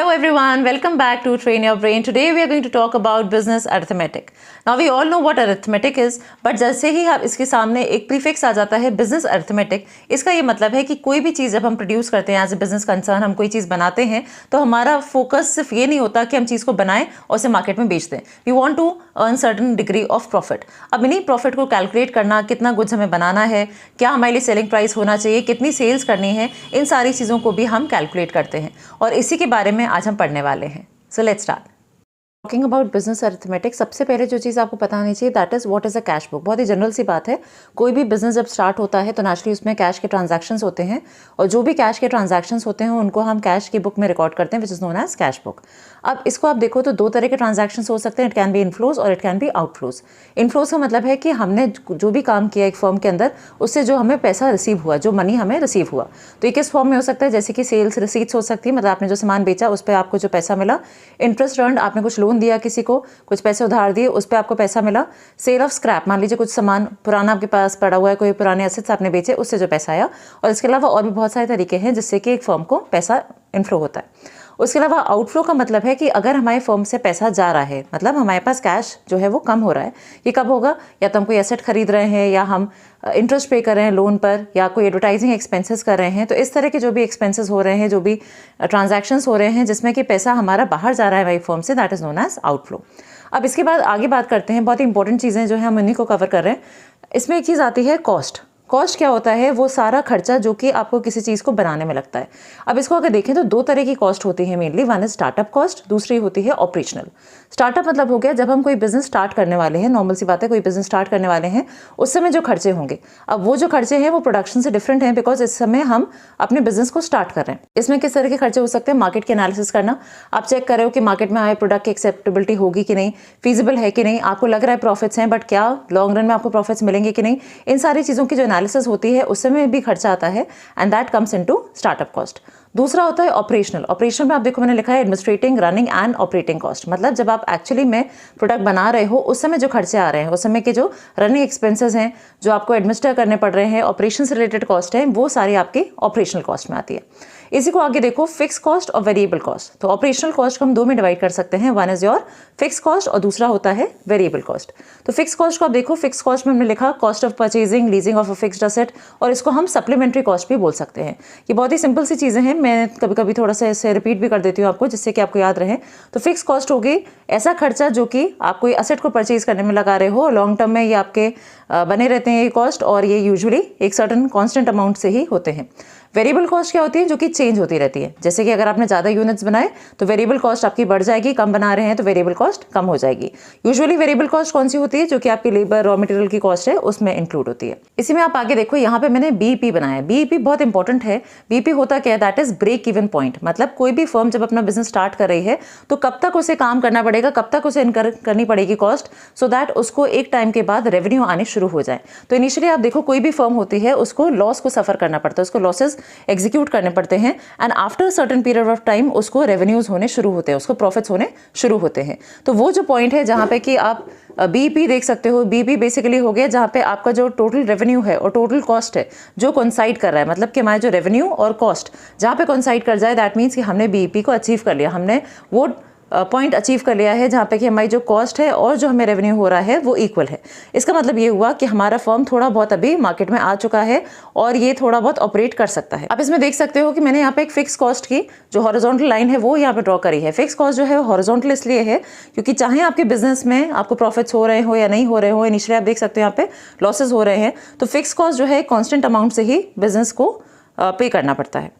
Hello everyone, welcome back to Train Your Brain. Today we are going to talk about business arithmetic. Now we all know what arithmetic is, but जैसे ही आप इसके सामने एक prefix आ जाता है business arithmetic, इसका ये मतलब है कि कोई भी चीज़ जब हम प्रोड्यूस करते हैं एज ए बिजनेस कंसर्न, हम कोई चीज़ बनाते हैं तो हमारा फोकस सिर्फ ये नहीं होता कि हम चीज़ को बनाएं और उसे मार्केट में बेच दें. We want to earn certain degree of profit. अब इन्हीं प्रॉफिट को कैलकुलेट करना, कितना गुड्स हमें बनाना है, क्या हमारे लिए सेलिंग प्राइस होना चाहिए, कितनी सेल्स करनी है, इन सारी चीज़ों को भी हम कैलकुलेट करते हैं और इसी के बारे में आज हम पढ़ने वाले हैं. So let's start. Talking about business arithmetic, सबसे पहले जो चीज़ आपको पता होनी चाहिए that is what is a cash book. बहुत ही जनरल सी बात है. कोई भी बिजनेस जब स्टार्ट होता है तो नेचुरली उसमें कैश के ट्रांजैक्शंस होते हैं और जो भी कैश के ट्रांजैक्शंस होते हैं उनको हम कैश की बुक में रिकॉर्ड करते हैं which is known as cash book. अब इसको आप देखो तो दो तरह के ट्रांजैक्शंस हो सकते हैं. इट कैन बी इनफ्लोज और it can be outflows. Inflows का मतलब है कि हमने जो भी काम किया एक फर्म के अंदर उससे जो हमें पैसा रिसीव हुआ, जो मनी हमें रिसीव हुआ, तो ये किस फॉर्म में हो सकता है, जैसे कि सेल्स रिसीट्स हो सकती है, मतलब आपने जो सामान बेचा उस पर आपको जो पैसा मिला. इंटरेस्ट अर्न्ड, आपने कुछ लोन दिया किसी को, कुछ पैसे उधार दिए, उस पर आपको पैसा मिला. सेल ऑफ स्क्रैप, मान लीजिए कुछ सामान पुराना आपके पास पड़ा हुआ है, कोई पुराने एसेट्स आपने बेचे, उससे जो पैसा आया. और इसके अलावा और भी बहुत सारे तरीके हैं जिससे कि एक फर्म को पैसा इनफ्लो होता है. उसके अलावा आउटफ्लो का मतलब है कि अगर हमारे फर्म से पैसा जा रहा है, मतलब हमारे पास कैश जो है वो कम हो रहा है. ये कब होगा? या तो हम कोई एसेट खरीद रहे हैं, या हम इंटरेस्ट पे कर रहे हैं लोन पर, या कोई एडवर्टाइजिंग एक्सपेंसेस कर रहे हैं. तो इस तरह के जो भी एक्सपेंसेस हो रहे हैं, जो भी ट्रांजैक्शंस हो रहे हैं जिसमें कि पैसा हमारा बाहर जा रहा है हमारी फर्म से, that is known as outflow. अब इसके बाद आगे बात करते हैं. बहुत ही इंपॉर्टेंट चीज़ें जो है हम उन्हीं को कवर कर रहे हैं. इसमें एक चीज़ आती है कॉस्ट. कॉस्ट क्या होता है? वो सारा खर्चा जो कि आपको किसी चीज़ को बनाने में लगता है. अब इसको अगर देखें तो दो तरह की कॉस्ट होती है mainly. One is startup cost, दूसरी होती है ऑपरेशनल. स्टार्टअप मतलब हो गया जब हम कोई बिजनेस स्टार्ट करने वाले हैं. नॉर्मल सी बात है, कोई बिजनेस स्टार्ट करने वाले हैं, उस समय जो खर्चे होंगे. अब वो जो खर्चे हैं वो प्रोडक्शन से डिफरेंट हैं, बिकॉज इस समय हम अपने बिजनेस को स्टार्ट कर रहे हैं. इसमें किस तरह के खर्चे हो सकते हैं? मार्केट के एनालिसिस करना. आप चेक कर रहे हो कि मार्केट में आए प्रोडक्ट की एक्सेप्टेबिलिटी होगी कि नहीं, फीजिबल है कि नहीं, आपको लग रहा है प्रॉफिट्स हैं, बट क्या लॉन्ग रन में आपको प्रॉफिट्स मिलेंगे कि नहीं. इन सारी चीज़ों की जो एनालिसिस होती है उस समय भी खर्चा आता है and that comes into startup cost. दूसरा होता है ऑपरेशनल. ऑपरेशनल में आप देखो मैंने लिखा है administrating, running and operating cost. मतलब जब आप एक्चुअली में प्रोडक्ट बना रहे हो उस समय जो खर्चे आ रहे हैं, उस समय के जो रनिंग एक्सपेंसेस हैं, जो आपको एडमिनिस्टर करने पड़ रहे हैं, ऑपरेशन से रिलेटेड कॉस्ट है, वो सारी आपकी ऑपरेशनल कॉस्ट में आती है. इसी को आगे देखो फिक्स कॉस्ट और वेरिएबल कॉस्ट. तो ऑपरेशनल कॉस्ट को हम दो में डिवाइड कर सकते हैं. One is your fix cost और दूसरा होता है वेरिएबल कॉस्ट. तो फिक्स कॉस्ट को आप देखो, फिक्स कॉस्ट में हमने लिखा cost of purchasing, leasing of a fixed asset, और इसको हम सप्लीमेंट्री कॉस्ट भी बोल सकते हैं. ये बहुत ही सिंपल सी चीज़ें हैं. मैं कभी कभी थोड़ा सा इसे रिपीट भी कर देती हूँ आपको, जिससे कि आपको याद रहे. तो फिक्स कॉस्ट होगी ऐसा खर्चा जो कि आप कोई एसेट को परचेज करने में लगा रहे हो. लॉन्ग टर्म में ये आपके बने रहते हैं ये कॉस्ट, और ये यूजुअली एक सर्टन कॉन्स्टेंट अमाउंट से ही होते हैं. वेरिएबल कॉस्ट क्या होती है? जो कि चेंज होती रहती है. जैसे कि अगर आपने ज़्यादा यूनिट्स बनाए तो वेरिएबल कॉस्ट आपकी बढ़ जाएगी, कम बना रहे हैं तो वेरिएबल कॉस्ट कम हो जाएगी. यूजुअली वेरिएबल कॉस्ट कौन सी होती है? जो कि आपकी लेबर, रॉ मटेरियल की कॉस्ट है, उसमें इंक्लूड होती है. इसी में आप आगे देखो, यहाँ पे मैंने बीईपी बनाया. बीईपी बहुत इंपॉर्टेंट है. बीईपी होता क्या है? That is break even point. मतलब कोई भी फर्म जब अपना बिजनेस स्टार्ट कर रही है तो कब तक उसे काम करना पड़ेगा, कब तक उसे इनकर करनी पड़ेगी कॉस्ट, सो दैट उसको एक टाइम के बाद रेवेन्यू आने शुरू हो जाए. तो इनिशियली आप देखो कोई भी फर्म होती है उसको लॉस को सफर करना पड़ता है, उसको लॉसेस एग्जीक्यूट करने पड़ते हैं, and after certain period of time उसको रेवेन्यूज होने शुरू होते हैं, उसको प्रॉफिट्स होने शुरू होते हैं. तो वो जो पॉइंट है जहाँ पे कि आप बीईपी देख सकते हो. बीईपी बेसिकली हो गया जहाँ पे आपका जो टोटल रेवेन्यू है और टोटल कॉस्ट है जो कोइंसाइड कर रहा है. मतलब कि हमारे जो रेवेन्यू और कॉस्ट जहाँ पे कोइंसाइड कर जाए, दैट मीन्स कि हमने बीईपी को अचीव कर लिया, हमने वो पॉइंट अचीव कर लिया है जहाँ पे कि हमारी जो कॉस्ट है और जो हमें रेवेन्यू हो रहा है वो इक्वल है. इसका मतलब ये हुआ कि हमारा फर्म थोड़ा बहुत अभी मार्केट में आ चुका है और ये थोड़ा बहुत ऑपरेट कर सकता है. आप इसमें देख सकते हो कि मैंने यहाँ पे एक फिक्स कॉस्ट की जो हॉरिजॉन्टल लाइन है वो यहाँ पे ड्रॉ करी है. फिक्स कॉस्ट जो है हॉरिजॉन्टल इसलिए है क्योंकि चाहे आपके बिजनेस में आपको प्रॉफिट्स हो रहे हो या नहीं हो रहे हो, इनिशियली आप देख सकते हो यहाँ पे लॉसेज हो रहे हैं, तो फिक्स कॉस्ट जो है कॉन्स्टेंट अमाउंट से ही बिजनेस को पे करना पड़ता है.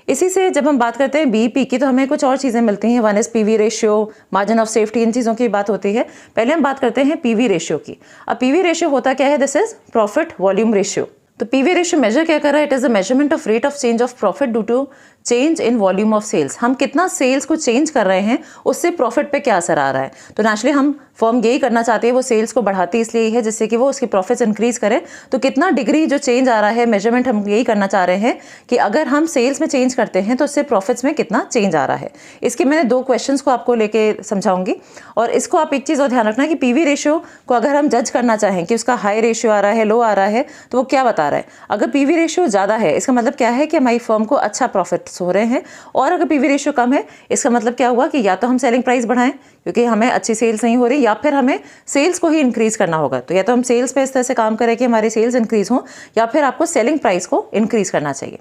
इसी से जब हम बात करते हैं बीईपी की तो हमें कुछ और चीज़ें मिलती हैं. One is PV ratio, margin of safety, इन चीज़ों की बात होती है. पहले हम बात करते हैं पीवी रेशियो की. अब पीवी रेशियो होता क्या है? This is profit volume ratio. तो पीवी रेशियो मेजर क्या कर रहा है? It is a measurement of rate of change of profit due to change in volume of sales. हम कितना सेल्स को चेंज कर रहे हैं, उससे प्रॉफिट पे क्या असर आ रहा है. तो नेचुरली हम फर्म यही करना चाहती है, वो सेल्स को बढ़ाती इसलिए है जिससे कि वो उसकी प्रॉफिट्स इंक्रीज करे. तो कितना डिग्री जो चेंज आ रहा है, मेजरमेंट हम यही करना चाह रहे हैं कि अगर हम सेल्स में चेंज करते हैं तो उससे प्रॉफिट्स में कितना चेंज आ रहा है. इसके मैंने दो क्वेश्चंस को आपको लेके समझाऊंगी. और इसको आप एक चीज़ और ध्यान रखना कि पीवी रेशियो को अगर हम जज करना चाहें कि उसका हाई रेशियो आ रहा है, लो आ रहा है, तो वो क्या बता रहा है. अगर पीवी रेशियो ज़्यादा है इसका मतलब क्या है कि हमारी फर्म को अच्छा प्रॉफिट प्रॉफिट्स हो रहे हैं, और अगर पीवी रेशियो कम है इसका मतलब क्या हुआ कि या तो हम सेलिंग प्राइस बढ़ाएं क्योंकि हमें अच्छी सेल्स नहीं हो रही, या फिर हमें सेल्स को ही इंक्रीज करना होगा। तो या तो हम सेल्स पे इस तरह से काम करें कि हमारी सेल्स इंक्रीज हो, या फिर आपको सेलिंग प्राइस को इंक्रीज करना चाहिए।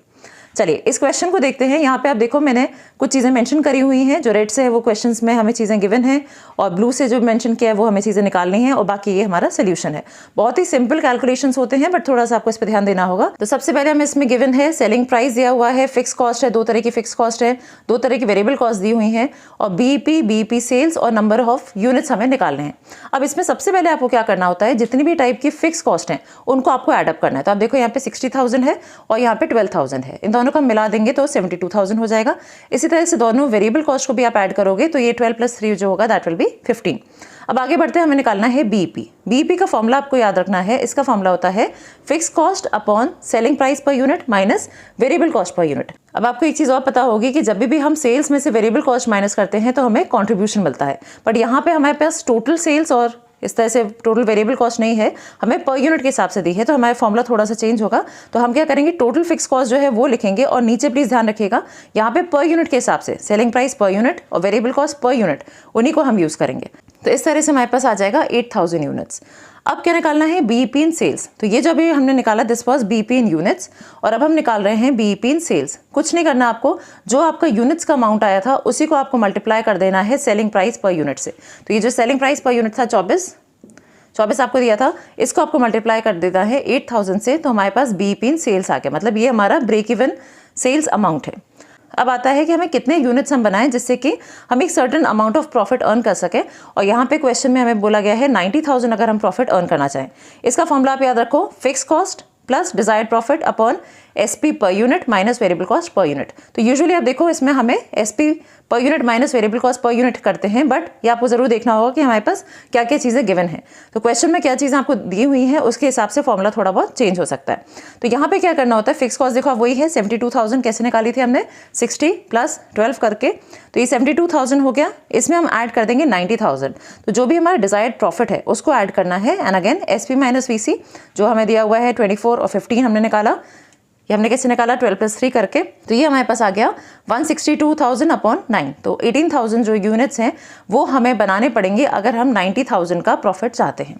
चलिए इस क्वेश्चन को देखते हैं। यहाँ पे आप देखो मैंने कुछ चीज़ें मेंशन करी हुई हैं, जो रेड से है वो क्वेश्चंस में हमें चीज़ें गिवन हैं, और ब्लू से जो मेंशन किया है वो हमें चीज़ें निकालनी है, और बाकी ये हमारा सोल्यूशन है। बहुत ही सिंपल कैलकुलेशंस होते हैं, बट थोड़ा सा आपको इस पर ध्यान देना होगा। तो सबसे पहले हमें इसमें गिवन है सेलिंग प्राइस दिया हुआ है, फिक्स कॉस्ट है, दो तरह की फिक्स कॉस्ट है, दो तरह की वेरिएबल कॉस्ट दी हुई है, और बीईपी सेल्स और नंबर ऑफ यूनिट्स हमें निकालने हैं। अब इसमें सबसे पहले आपको क्या करना होता है, जितनी भी टाइप की फिक्स कॉस्ट है उनको आपको एडअप करना है। तो आप देखो यहाँ पे 60,000 है और यहाँ पे 12,000 है, इन दोनों को मिला देंगे तो 72,000 हो जाएगा। इसी तरह से दोनों वेरिएबल कॉस्ट को भी आप ऐड करोगे तो ये 12 + 3 जो होगा दैट विल बी 15। अब आगे बढ़ते हैं, हमें निकालना है बीईपी। बीईपी का फॉर्मूला आपको याद रखना है, इसका फॉर्मूला होता है fix cost upon selling price per unit minus variable cost per unit. अब आपको एक चीज़ और पता होगी कि जब भी हम सेल्स में से वेरिएबल कॉस्ट माइनस करते हैं तो हमें कॉन्ट्रीब्यूशन मिलता है, बट यहाँ पे हमारे पास टोटल सेल्स और इस तरह से टोटल वेरिएबल कॉस्ट नहीं है, हमें पर यूनिट के हिसाब से दी है, तो हमारा फॉर्मूला थोड़ा सा चेंज होगा। तो हम क्या करेंगे, टोटल फिक्स कॉस्ट जो है वो लिखेंगे, और नीचे प्लीज ध्यान रखिएगा यहाँ पे पर यूनिट के हिसाब से सेलिंग प्राइस पर यूनिट और वेरिएबल कॉस्ट पर यूनिट, उन्हीं को हम यूज करेंगे। तो इस तरह से हमारे पास आ जाएगा 8,000 यूनिट्स। अब क्या निकालना है, बीईपी इन सेल्स। तो ये जो अभी हमने निकाला this was BEP in units, और अब हम निकाल रहे हैं बीईपी इन सेल्स। कुछ नहीं करना आपको, जो आपका यूनिट्स का अमाउंट आया था उसी को आपको मल्टीप्लाई कर देना है सेलिंग प्राइस पर यूनिट से। तो ये जो सेलिंग प्राइस पर यूनिट था 24 आपको दिया था, इसको आपको मल्टीप्लाई कर देना है 8,000 से, तो हमारे पास बीईपी इन सेल्स आ गया। मतलब ये हमारा ब्रेक इवन सेल्स अमाउंट है। अब आता है कि हमें कितने यूनिट्स हम बनाएं जिससे कि हम एक certain amount of profit earn कर सकें, और यहाँ पे क्वेश्चन में हमें बोला गया है 90,000 अगर हम प्रॉफिट अर्न करना चाहें। इसका फॉर्मूला आप याद रखो, fix cost plus desired profit upon SP per unit minus variable cost per unit. तो यूजुअली आप देखो इसमें हमें SP per unit minus variable cost per unit करते हैं, बट ये आपको जरूर देखना होगा कि हमारे पास क्या क्या चीज़ें गिवन है। तो क्वेश्चन में क्या चीज़ें आपको दी हुई हैं उसके हिसाब से फॉर्मूला थोड़ा बहुत चेंज हो सकता है। तो यहाँ पे क्या करना होता है, फिक्स कॉस्ट देखो वही है 72,000, कैसे निकाली थी हमने 60 + 12 करके, तो ये 72,000 हो गया। इसमें हम ऐड कर देंगे 90,000, तो जो भी हमारा डिजायर्ड प्रॉफिट है उसको ऐड करना है। And again SP minus VC जो हमें दिया हुआ है 24 और 15 हमने निकाला, ये हमने कैसे निकाला 12 + 3 करके, तो ये हमारे पास आ गया 162,000 अपॉन 9। तो 18,000 जो यूनिट्स हैं वो हमें बनाने पड़ेंगे अगर हम 90,000 का प्रॉफिट चाहते हैं।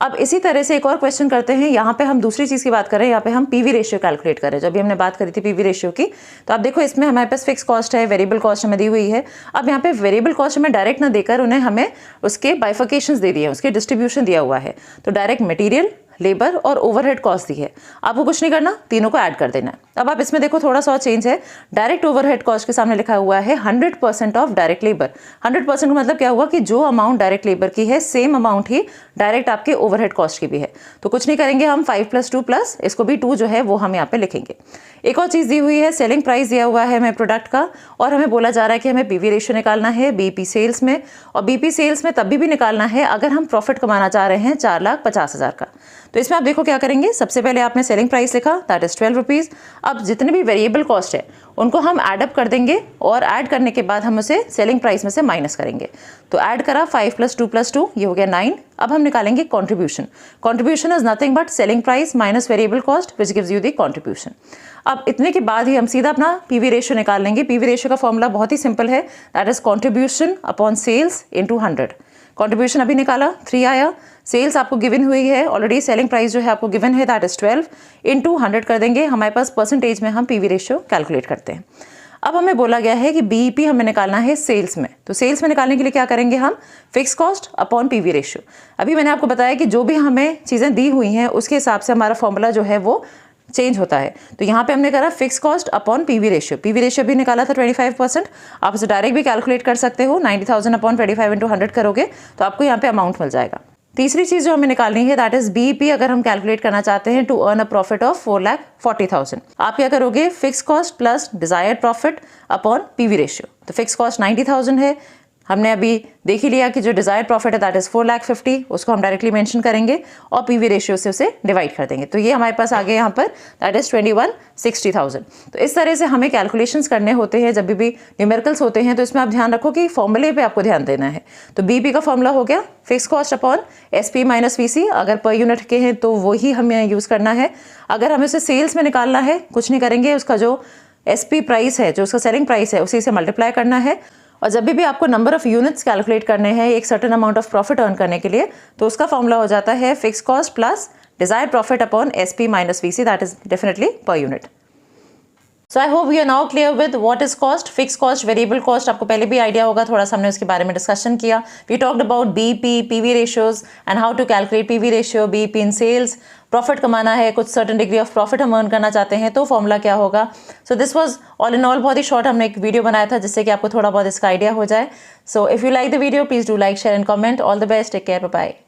अब इसी तरह से एक और क्वेश्चन करते हैं। यहाँ पे हम दूसरी चीज़ की बात करें, यहाँ पे हम पीवी रेशियो कैलकुलेट करें। जब भी हमने बात करी थी पीवी रेशियो की, तो आप देखो इसमें हमारे पास फिक्स कॉस्ट है, वेरिएबल कॉस्ट हमें दी हुई है। अब यहाँ पे वेरिएबल कॉस्ट हमें डायरेक्ट ना देकर उन्हें हमें उसके बाइफिकेशंस दे दिए हैं, उसके डिस्ट्रीब्यूशन दिया हुआ है। तो डायरेक्ट मटेरियल, लेबर और ओवरहेड कॉस्ट दी है, आपको कुछ नहीं करना, तीनों को ऐड कर देना है। अब आप इसमें देखो थोड़ा सा चेंज है, डायरेक्ट ओवरहेड कॉस्ट के सामने लिखा हुआ है 100% ऑफ डायरेक्ट लेबर। 100% का मतलब क्या हुआ कि जो अमाउंट डायरेक्ट लेबर की है सेम अमाउंट ही डायरेक्ट आपके ओवरहेड कॉस्ट की भी है। तो कुछ नहीं करेंगे हम, 5 + 2 प्लस इसको भी 2 जो है वो हम यहाँ पे लिखेंगे। एक और चीज़ दी हुई है, सेलिंग प्राइस दिया हुआ है हमें प्रोडक्ट का, और हमें बोला जा रहा है कि हमें पीवी रेशियो निकालना है बीईपी सेल्स में, और बीईपी सेल्स में तभी भी निकालना है अगर हम प्रॉफिट कमाना चाह रहे हैं 4,50,000 का। तो इसमें आप देखो क्या करेंगे, सबसे पहले आपने सेलिंग प्राइस लिखा दैट इज 12 रुपीज़। अब जितने भी वेरिएबल कॉस्ट है उनको हम ऐड अप कर देंगे, और ऐड करने के बाद हम उसे सेलिंग प्राइस में से माइनस करेंगे। तो ऐड करा 5 + 2 + 2 ये हो गया 9। अब हम निकालेंगे contribution. Contribution is nothing but selling price minus variable cost which gives you the contribution. अब इतने के बाद ही हम सीधा अपना पीवी रेशियो निकाल लेंगे। पीवी रेशियो का फॉर्मूला बहुत ही सिंपल है, that is contribution upon sales into 100। Contribution अभी निकाला 3 आया, सेल्स आपको गिवन हुई है ऑलरेडी, सेलिंग प्राइस जो है आपको गिवन है दैट इज 12 इंटू 100 कर देंगे। हमारे पास परसेंटेज में हम पीवी रेशियो कैलकुलेट करते हैं। अब हमें बोला गया है कि बीईपी हमें निकालना है सेल्स में, तो सेल्स में निकालने के लिए क्या करेंगे हम, fix cost upon PV ratio. अभी मैंने आपको बताया कि जो भी हमें चीज़ें दी हुई हैं उसके हिसाब से हमारा फॉर्मूला जो है वो चेंज होता है। तो यहाँ पे हमने करा fix cost upon PV ratio. PV ratio भी निकाला था 25%, आप इसे डायरेक्ट भी कैलकुलेट कर सकते हो। 90,000 अपॉन 25 इंटू 100 करोगे तो आपको यहाँ पे अमाउंट मिल जाएगा। तीसरी चीज़ जो हमें निकालनी है दैट इज बीईपी। अगर हम कैलकुलेट करना चाहते हैं to earn a profit of 4,40,000, आप क्या करोगे, fix cost plus desired profit upon PV ratio. तो फिक्स कॉस्ट 90,000 है, हमने अभी देख ही लिया कि जो डिजायर्ड प्रॉफिट है दैट इज 4,50,000, उसको हम डायरेक्टली मेंशन करेंगे और पीवी रेशियो से उसे डिवाइड कर देंगे। तो ये हमारे पास आ गया यहाँ पर दैट इज 21,60,000। तो इस तरह से हमें कैलकुलेशंस करने होते हैं जब भी न्यूमेरिकल्स होते हैं। तो इसमें आप ध्यान रखो कि फॉर्मूले पे आपको ध्यान देना है। तो बीपी का फॉर्मूला हो गया fix cost upon SP minus VC. अगर पर यूनिट के हैं तो वही हमें यूज करना है। अगर हमें उसे सेल्स में निकालना है, कुछ नहीं करेंगे, उसका जो SP प्राइस है, जो उसका सेलिंग प्राइस है, उसी से मल्टीप्लाई करना है। और जब भी आपको नंबर ऑफ यूनिट्स कैलकुलेट करने हैं एक certain amount of profit earn करने के लिए, तो उसका फॉर्मूला हो जाता है fix cost plus desired profit upon SP minus VC, that is definitely per unit. So I hope we are now clear with what is cost, fix cost, variable cost. आपको पहले भी आइडिया होगा, थोड़ा सा हमने उसके बारे में डिस्कशन किया। We talked about BEP, PV ratios and how to calculate PV ratio, BEP in sales. Profit कमाना है, कुछ सर्टेन डिग्री ऑफ प्रॉफिट हम अर्न करना चाहते हैं, तो फॉर्मूला क्या होगा। So this was all in all बहुत ही शॉर्ट हमने एक वीडियो बनाया था जिससे कि आपको थोड़ा बहुत इसका आइडिया हो जाए। So if you like the video please do like, share and comment. All the best, take care, bye bye.